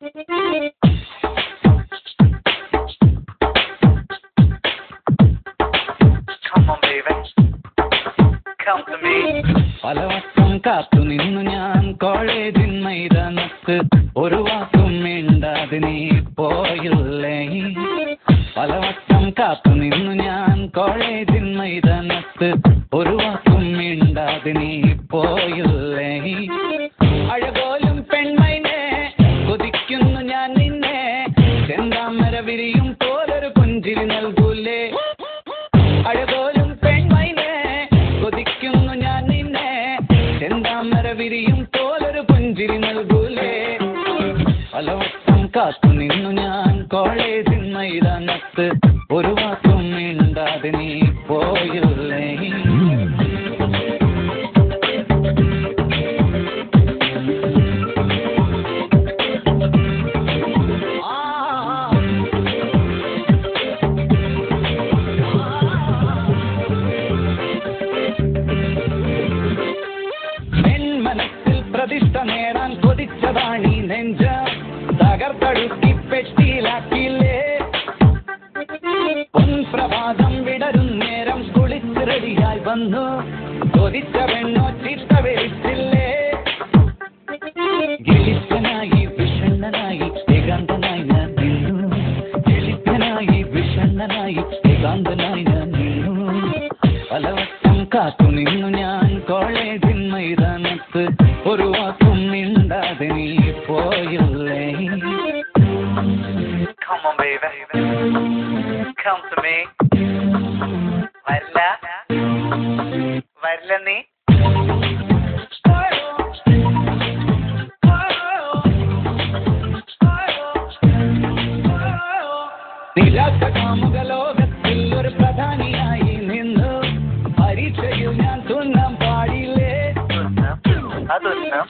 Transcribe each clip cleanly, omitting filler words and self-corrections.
പലവട്ടം കാത്തു നിന്നു ഞാൻ കോളേജിൻ മൈതാനത്ത്, ഒരു വാക്കും മിണ്ടാതെ നീ പോയില്ലേ. പലവട്ടം കാത്തു നിന്നു ഞാൻ കോളേജിൻ മൈതാനത്ത്, ഒരു വാക്കും മിണ്ടാതെ നീ പോയില്ലേ. അഴകോലും പെൺമൈനെ കൊതിക്കുന്നു ഞാൻ നിന്നെ, ചെന്താമര വിരിയും പോലൊരു പുഞ്ചിരി നൽകൂലേ. അഴകോലും പെൺമൈനെ കൊതിക്കുന്നു ഞാൻ നിന്നെ, ചെന്താമര വിരിയും പോലൊരു പുഞ്ചിരി നൽകൂലേ. പലവട്ടം കാത്തു നിന്നു ഞാൻ കോളേജിൻ മൈതാനത്ത്, ഒരു വാക്കും മിണ്ടാതെ നീ പോയില്ലേ. മനസ്സിൽ പ്രതിഷ്ഠ നേടാൻ കൊതിച്ചതാണീ നെഞ്ച, തകർത്തടുക്കി പെട്ടിയിലാക്കിയില്ലേ. പൊൻപ്രഭാതം വിടരും നേരം കുളിച്ച് റെഡിയായി വന്നു, കൊതിച്ച പെണ്ണോ ചിത്ത വിളിച്ചില്ലേ. ഗളിപ്പനായി വിഷണ്ണനായി ഏകാന്തനായി ഞാൻ നിന്നു, ഗളിപ്പനായി വിഷണ്ണനായി ഏകാന്തനായി ഞാൻ നിന്നു. പലവട്ടം കാത്തു നിന്നു ഞാൻ കോളേജിൻ മൈതാനത്ത്, ഒരു വാക്കും മിണ്ടാതെ നീ പോയില്ലേ. Come on, baby. Come to me. വരില്ല നീ. നിരാശ കാമുക ലോകത്തിൽ ഒരു പ്രധാനിയായി നിന്നു, പരീക്ഷയിൽ ഞാൻ തുന്നാൻ പാടില്ലേ.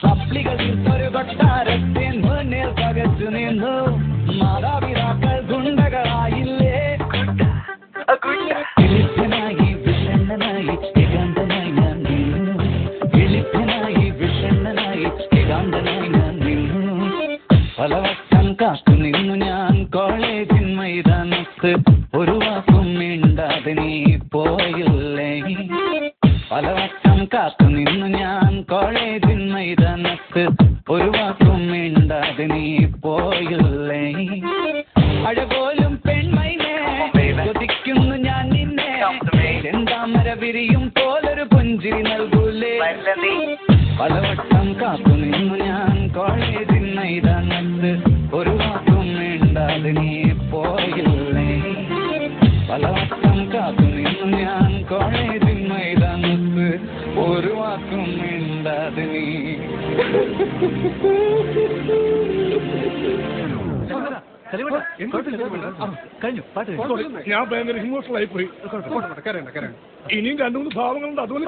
സപ്ലികൾ ഒരു കൊട്ടാരത്തെ മുന്നിൽ പകച്ചു നിന്നു, മാതാപിതാക്കൾ ഗുണ്ടകളായില്ലേ. എളിപ്പനായി വിഷണ്ണനായി ഏകാന്തനായി ഞാൻ നിന്നു, എളിപ്പനായി വിഷണ്ണനായി ഏകാന്തനായി ഞാൻ നിന്നു. പലവട്ടം കാത്തു നിന്നു ഞാൻ കോളേജിൻ മൈതാനത്ത്, ഒരു വാക്കും മിണ്ടാതെ നീ പോയില്ലേ. പലവട്ടം കാത്തു നിന്നു ഞാൻ കോളേജിൻ മൈതാനത്ത്, ഒരു വാക്കും മിണ്ടാതെ നീ പോയില്ലേ. അഴകോലും പെൺമൈനെ കൊതിക്കുന്നു ഞാൻ നിന്നെ, ചെന്താമര വിരിയും പോലൊരു പുഞ്ചിരി നൽകൂലേ. പലവട്ടം കാത്തു നിന്നു ഞാൻ കോളേജിൻ മൈതാനത്ത്, ഒരു വാക്കും മിണ്ടാതെ നീ പോയില്ലേ. പലവട്ടം കാത്തു നിന്നു ഞാൻ കോളേജിൻ മൈതാനത്ത്, ഒരു വാക്കും മിണ്ടാതെ നീ. ഞാൻ ഭയങ്കര ഇമോഷണൽ ആയി പോയി. ഇനിയും രണ്ടു മൂന്ന് ഭാവങ്ങളുണ്ട്, അതുപോലെ